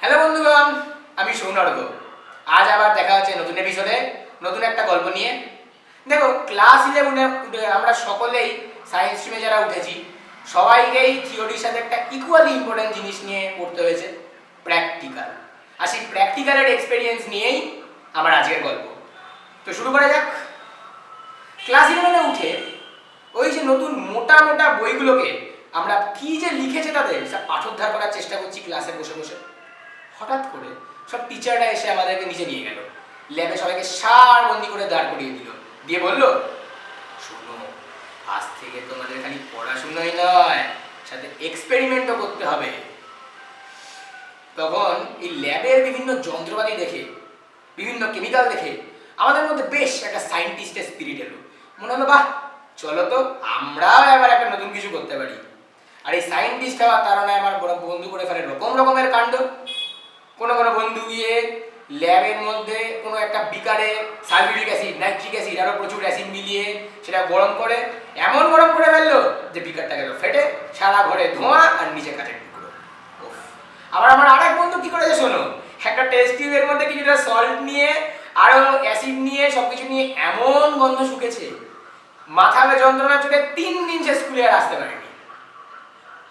Hello বন্ধুগণ, আমি সৌনর্ঘ। আজ আবার দেখা হচ্ছে নতুন এপিসোডে, নতুন একটা গল্প নিয়ে। দেখো, ক্লাস 11-এ আমরা সকলেই সায়েন্স স্ট্রিমে যারা উঠেছি সবাইকেই থিওরির সাথে একটা ইকুয়ালি ইম্পর্টেন্ট জিনিস নিয়ে পড়তে হয়েছে, প্র্যাকটিক্যাল। আর সেই প্র্যাকটিক্যালের এক্সপেরিয়েন্স নিয়েই আমার আজকের গল্প। তো শুরু করা যাক। ক্লাস 11-এ উঠে ওই যে নতুন মোটা মোটা বইগুলোকে আমরা কি যে লিখেছে তাদের সব পাঠোদ্ধার করার চেষ্টা করছি ক্লাসে বসে বসে। হঠাৎ করে সব টিচাররা এসে আমাদেরকে নিচে নিয়ে গেল, ল্যাবে সবাইকে সারবন্দি করে দাঁড় করিয়ে দিল, দিয়ে বলল, শোনো, আজ থেকে তোমাদের খালি পড়াশোনাই নয়, সাথে এক্সপেরিমেন্টও করতে হবে। তখন এই ল্যাবের বিভিন্ন যন্ত্রপাতি দেখে, বিভিন্ন কেমিক্যাল দেখে আমাদের মধ্যে বেশ একটা সায়েন্টিস্টের স্পিরিট এলো। মনে হলো, বাহ, চলো তো আমরাও এবার একটা নতুন কিছু করতে পারি। আর এই সায়েন্টিস্ট হওয়ার কারণে আমার বন্ধু করে ফেলে রকম রকমের কাণ্ড। কোনো কোনো বন্ধু গিয়ে ল্যাবের মধ্যে কোনো একটা বিকারে সালফিউরিক অ্যাসিড, নাইট্রিক অ্যাসিড আরও প্রচুর অ্যাসিড মিলিয়ে সেটা গরম করে এমন গরম করে ফেললো যে বিকারটা গেল ফেটে, সারা ঘরে ধোঁয়া আর নিচে কাঠের টুকরো। আবার আমার আরেক বন্ধু কি করেছে শোনো, একটা টেস্ট টিউবের মধ্যে কিছুটা সল্ট নিয়ে আরও অ্যাসিড নিয়ে সব কিছু নিয়ে এমন গন্ধ শুকেছে, মাথার যন্ত্রণার চোখে 3 দিন সে স্কুলে আর আসতে পারেনি।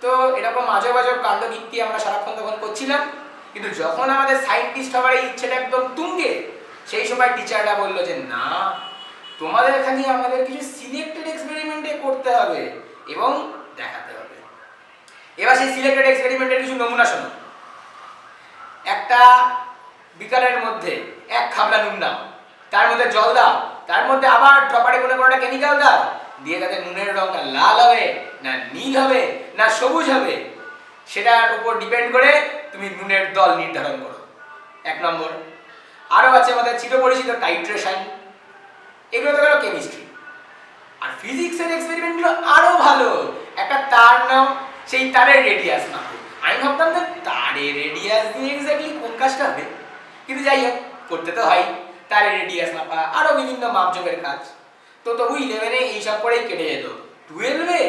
তো এরকম আজব আজব কাণ্ড কীর্তি আমরা সারাক্ষণ তখন করছিলাম। কিন্তু যখন আমাদের সায়েন্টিস্ট হওয়ার এই ইচ্ছেটা একদম তুঙ্গে, সেই সময় টিচাররা বললো যে না, তোমাদের খালি আমাদের কিছু সিলেক্টেড এক্সপেরিমেন্টে করতে হবে এবং দেখাতে হবে। এবার সেই সিলেক্টেড এক্সপেরিমেন্টের কিছু নমুনা শোনো। একটা বিকারের মধ্যে 1 খাবলা নুন দাও, তার মধ্যে জল দাও, তার মধ্যে আবার ড্রপারে কোনো একটা কেমিক্যাল দাও, দিয়ে তাতে নুনের রঙটা লাল হবে না নীল হবে না সবুজ হবে, সেটার উপর ডিপেন্ড করে তুমি নুনের দল নির্ধারণ করো। 1 নম্বর। আরও আছে আমাদের চিরপরিচিত টাইট্রেশন। এগুলো তো গেল কেমিস্ট্রি। আর ফিজিক্সের এক্সপেরিমেন্টগুলো আরও ভালো। একটা তার নাও, সেই তারের রেডিয়াস মাপো। আমি ভাবতাম যে তারের রেডিয়াস দিয়ে এক্স্যাক্টলি কোন কাজটা হবে, কিন্তু যাই হোক, করতে তো হয়। তারের রেডিয়াস মাপা, আরও বিভিন্ন মাপজোকের কাজ। তো তবু 11-এ এইসব করেই কেটে যেত। 12-এ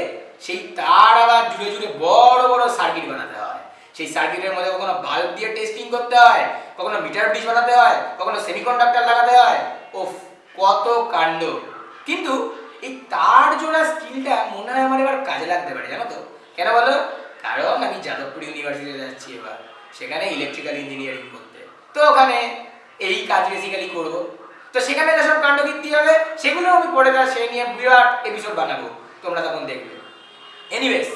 সেই তার আবার জুড়ে জুড়ে বড় বড় সার্কিট বানাতে হয়। সেই সার্কিটের মধ্যে কখনো বাল্ব দিয়ে টেস্টিং করতে হয়, কখনো মিটার ব্রিজ বানাতে হয়, কখনো সেমিকন্ডাক্টর লাগাতে হয়। ওফ, কত কাণ্ড! কিন্তু এই তার জোড়া স্কিলটা মনে হয় আমার এবার কাজে লাগতে পারে, জানো তো? কেন বলো? কারণ আমি যাদবপুর ইউনিভার্সিটিতে যাচ্ছি এবার, সেখানে ইলেকট্রিক্যাল ইঞ্জিনিয়ারিং করতে। তো ওখানে এই কাজ বেসিক্যালি করবো। তো সেখানে যেসব কাণ্ড কীর্তি হবে সেগুলো আমি পরে সেই নিয়ে বিরাট এপিসোড বানাবো, তোমরা তখন দেখবে। এনিওয়েজ,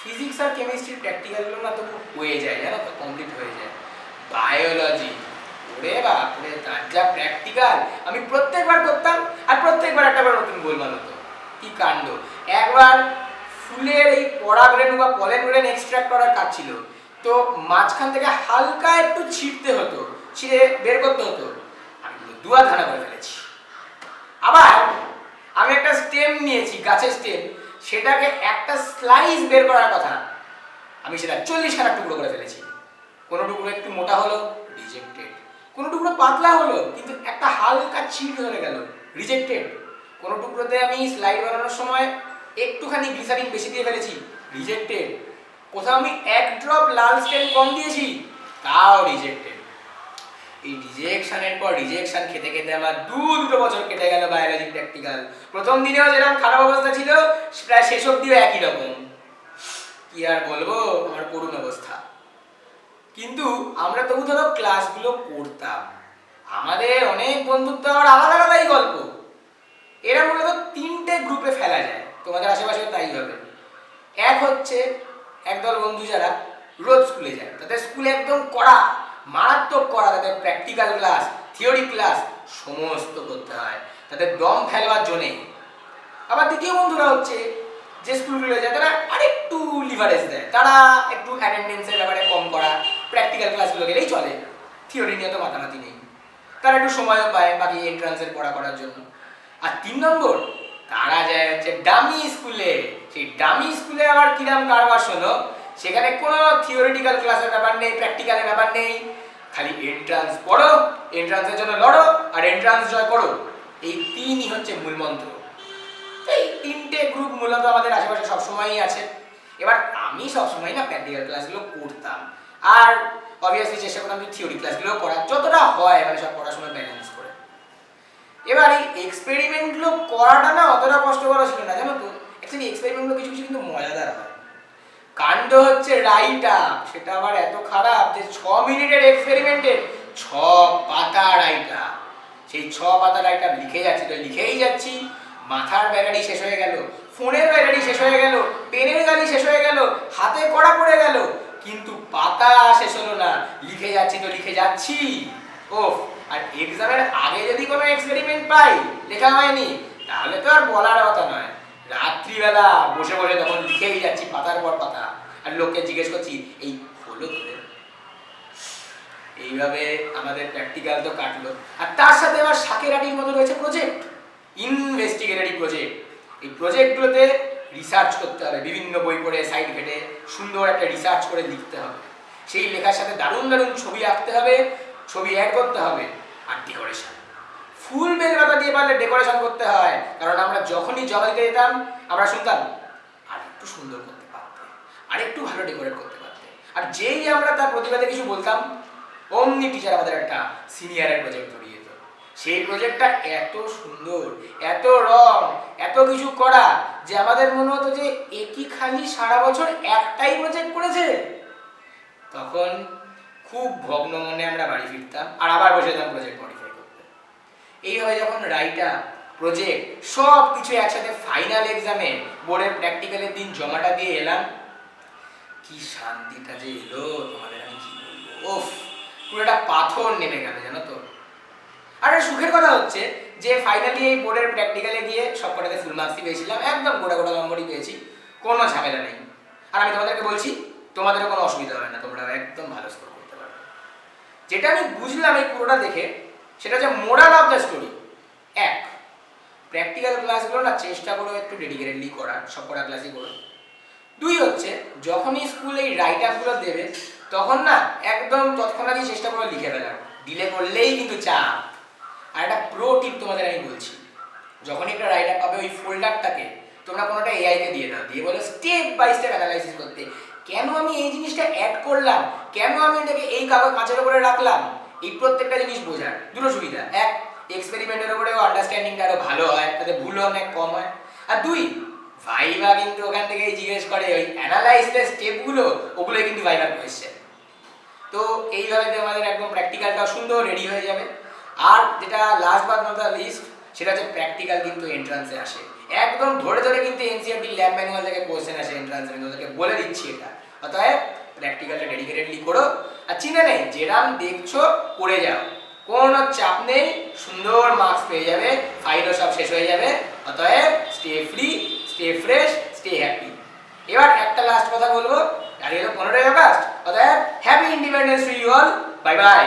ফিজিক্স আর কেমিস্ট্রির প্র্যাকটিক্যালগুলো না তবু হয়ে যায়, জানো তো, কমপ্লিট হয়ে যায়। বায়োলজি, ওরে বাপরে, তার যা প্র্যাকটিক্যাল! আমি প্রত্যেকবার করতাম আর প্রত্যেকবার একটা করে নতুন গোলমাল হতো। কি কাণ্ড! একবার ফুলের এই পরাগরেণু বা পলেন গ্রেন এক্সট্রাক্ট করার কাজ ছিল। তো মাঝখান থেকে হালকা একটু ছিঁড়তে হতো, ছিঁড়ে বের করতে হতো। আমি দুয়া ধানা করে ফেলেছি। আবার আমি একটা স্টেম নিয়েছি, গাছের স্টেম, সেটাকে একটা স্লাইস বের করার কথা, আমি সেটা 40খানা টুকরো করে ফেলেছি। কোনো টুকরো একটু মোটা হলো, রিজেক্টেড। কোনো টুকরো পাতলা হলো কিন্তু একটা হালকা ছিট ধরে গেল, রিজেক্টেড। কোনো টুকরোতে আমি স্লাইড বানানোর সময় একটুখানি গ্লিসারিন বেশি দিয়ে ফেলেছি, রিজেক্টেড। কোথাও আমি 1 ড্রপ লাল স্টেন কম দিয়েছি, তাও রিজেক্টেড। এই রিজেকশনের পর রিজেকশন খেতে খেতে আমার দুটো বছর কেটে গেল বায়োলজি প্র্যাকটিক্যাল। প্রথম দিনেও যেরকম খারাপ অবস্থা ছিল, প্রায় শেষ অবধিও একই রকম। কি আর বলবো, আমার করুণ অবস্থা। কিন্তু আমরা তবু ধরো ক্লাসগুলো করতাম। আমাদের অনেক বন্ধুত্ব আবার আলাদা আলাদাই গল্প। এরা মূলত 3টে গ্রুপে ফেলা যায়, তোমাদের আশেপাশে তাই হবে। এক হচ্ছে একদল বন্ধু যারা রোজ স্কুলে যায়, তাদের স্কুলে একদম কড়া, মারাত্মক কড়া, তাদের প্র্যাকটিক্যাল ক্লাস, থিওরি ক্লাস সমস্ত করতে হয়, তাদের দম ফেলবার জন্যে। আবার দ্বিতীয় বন্ধুরা হচ্ছে যে স্কুলগুলো যায় তারা আরেকটু লিভারেজ দেয়, তারা একটু অ্যাটেন্ডেন্সের ব্যাপারে কম করা, প্র্যাকটিক্যাল ক্লাসগুলো গেলেই চলে, থিওরি নিয়ে তো মাতামাতি নেই, তারা একটু সময়ও পায় বাকি এন্ট্রান্সের পড়া করার জন্য। আর 3 নম্বর, তারা যায় হচ্ছে ডামি স্কুলে। সেই ডামি স্কুলে আবার কিরাম কারবার শোনো, সেখানে কোনো থিওরিটিক্যাল ক্লাসের ব্যাপার নেই, প্র্যাকটিক্যালের ব্যাপার নেই, খালি এন্ট্রান্স পড়ো, এন্ট্রান্সের জন্য লড়ো আর এন্ট্রান্স জয় করো। এই 3ই হচ্ছে মূল মন্ত্র। এই 3টে গ্রুপ মূলত আমাদের আশেপাশে সবসময়ই আছে। এবার আমি সবসময় না প্র্যাকটিক্যাল ক্লাসগুলো করতাম, আর অবভিয়াসলি চেষ্টা করলাম যে থিওরি ক্লাসগুলো করা যতটা হয় মানে সব পড়াশোনা ব্যালেন্স করে। এবার এই এক্সপেরিমেন্টগুলো করাটা না অতটা কষ্টকর ছিল না, জানো তো। অ্যাকচুয়ালি এক্সপেরিমেন্টগুলো কিছু কিছু কিন্তু মজাদার হয়। কাণ্ড হচ্ছে রাইট আপ, সেটা আবার এত খারাপ যে 6 মিনিটের এক্সপেরিমেন্টে 6 পাতা রাইট আপ। সেই 6 পাতা রাইট আপ লিখে যাচ্ছি তো লিখেই যাচ্ছি, মাথার ব্যাটারি শেষ হয়ে গেল, ফোনের ব্যাটারি শেষ হয়ে গেল, পেনের গাড়ি শেষ হয়ে গেল, হাতে কড়া পড়ে গেল, কিন্তু পাতা শেষ হলো না, লিখে যাচ্ছি তো লিখে যাচ্ছি। ওফ! আর এক্সামের আগে যদি কোনো এক্সপেরিমেন্ট পাই লেখা হয়নি, তাহলে তো আর বলার কথা নয়। রাত্রিবেলা বসে বসে তখন লিখেই যাচ্ছি পাতার পর পাতা, আর লোককে জিজ্ঞেস করছি এই হলো তোদের। এইভাবে আমাদের প্র্যাকটিক্যাল তো কাটলো, আর তার সাথে আবার শাকের আটির মতো রয়েছে প্রজেক্ট, ইনভেস্টিগেটরি প্রজেক্ট। এই প্রজেক্টগুলোতে রিসার্চ করতে হবে, বিভিন্ন বই পড়ে সাইড ঘেটে সুন্দর একটা রিসার্চ করে লিখতে হবে। সেই লেখার সাথে দারুণ দারুণ ছবি আঁকতে হবে, ছবি অ্যাড করতে হবে, আর ডেকোরেশন। ফুল বেল পাতা দিয়ে পারলে ডেকোরেশন করতে হয়, কারণ আমরা যখনই জমা দিতে যেতাম আমরা শুনতাম আর একটু সুন্দর করতে পারতে, আর একটু ভালো ডেকোরেট করতে পারতে। আর যেই আমরা তার প্রতিবাদে কিছু বলতাম, অমনি টিচার আমাদের একটা সিনিয়রের প্রজেক্ট ধরিয়ে দিত। সেই প্রজেক্টটা এত সুন্দর, এত রং, এত কিছু করা যে আমাদের মনে হতো যে একই খালি সারা বছর একটাই প্রজেক্ট করেছে। তখন খুব ভগ্ন মনে আমরা বাড়ি ফিরতাম আর আবার বসে যেতাম প্রজেক্ট মডিফাই করতে। এইভাবে যখন রাইট আপ, প্রজেক্ট সব কিছু একসাথে ফাইনাল এক্সামে বোর্ডের প্র্যাকটিক্যালের দিন জমাটা দিয়ে এলাম, কি শান্তিটা যে এলো তোমাদের আমি কি বলবো। ওফ! পুরো একটা পাথর নেমে গেল, জানো তো। আর সুখের কথা হচ্ছে যে ফাইনালি এই বোর্ডের প্র্যাকটিক্যালে গিয়ে সব কটাতে ফুল মার্কসই পেয়েছিলাম, একদম গোটা গোটা নম্বরই পেয়েছি, কোনো ঝামেলা নেই। আর আমি তোমাদেরকে বলছি তোমাদেরও কোনো অসুবিধা হবে না, তোমরা একদম ভালো স্কোর করতে পারবে। যেটা আমি বুঝলাম এই পুরোটা দেখে সেটা হচ্ছে মোরাল অফ দ্য স্টোরি। এক, প্র্যাকটিক্যাল ক্লাসগুলো না চেষ্টা করো একটু ডেডিকেটেডলি করার, সব কটা ক্লাসই করো। দুই হচ্ছে যখনই স্কুলে এই রাইট আপগুলো দেবে তখন না একদম তৎক্ষণাৎই চেষ্টা করো লিখে ফেলার, ডিলে করলেই কিন্তু চাপ। আর একটা প্রো টিপ তোমাদের আমি বলছি, যখনই একটা রাইট আপ পাবে ওই ফোল্ডারটাকে তোমরা কোনোটা এআইকে দিয়ে দাও, দিয়ে বলো স্টেপ বাই স্টেপ অ্যানালাইসিস করতে, কেন আমি এই জিনিসটা অ্যাড করলাম, কেন আমি এটাকে এই কাঁচের উপরে রাখলাম। এই প্রত্যেকটা জিনিস বোঝার দুটো সুবিধা, এক, এক্সপেরিমেন্টের উপরেও আন্ডারস্ট্যান্ডিংটা আরো ভালো হয়, তাতে ভুলও অনেক কম হয়। আর দুই, ভাইভা কিন্তু ওখান থেকেই জিজ্ঞেস করে ওই অ্যানালাইসিসের স্টেপগুলো, ওগুলোই কিন্তু ভাইভা কোয়েশ্চেন। তো এইভাবে আমাদের একদম প্র্যাকটিক্যালটা সুন্দর রেডি হয়ে যাবে। আর যেটা last but not the least, সেটা হচ্ছে প্র্যাকটিক্যাল কিন্তু এন্ট্রান্সে আসে, একদম ধরে ধরে কিন্তু এনসিইআরটি ল্যাব ম্যানুয়াল থেকে কোশ্চেন আসে এন্ট্রান্সে, আমি তোদেরকে বলে দিচ্ছি এটা। অতএব প্র্যাকটিক্যালটা ডেডিকেটেডলি করো, আর চিনে নেই যেরাম দেখছো করে যাও, কোনো চাপ নেই, সুন্দর মার্কস পেয়ে যাবে, ফাইলও সব শেষ হয়ে যাবে। অতএব stay free, stay fresh, stay happy. এবার একটা লাস্ট কথা বলবো, আর এলো 15ই আগস্ট, অতএব happy independence to you all, bye by.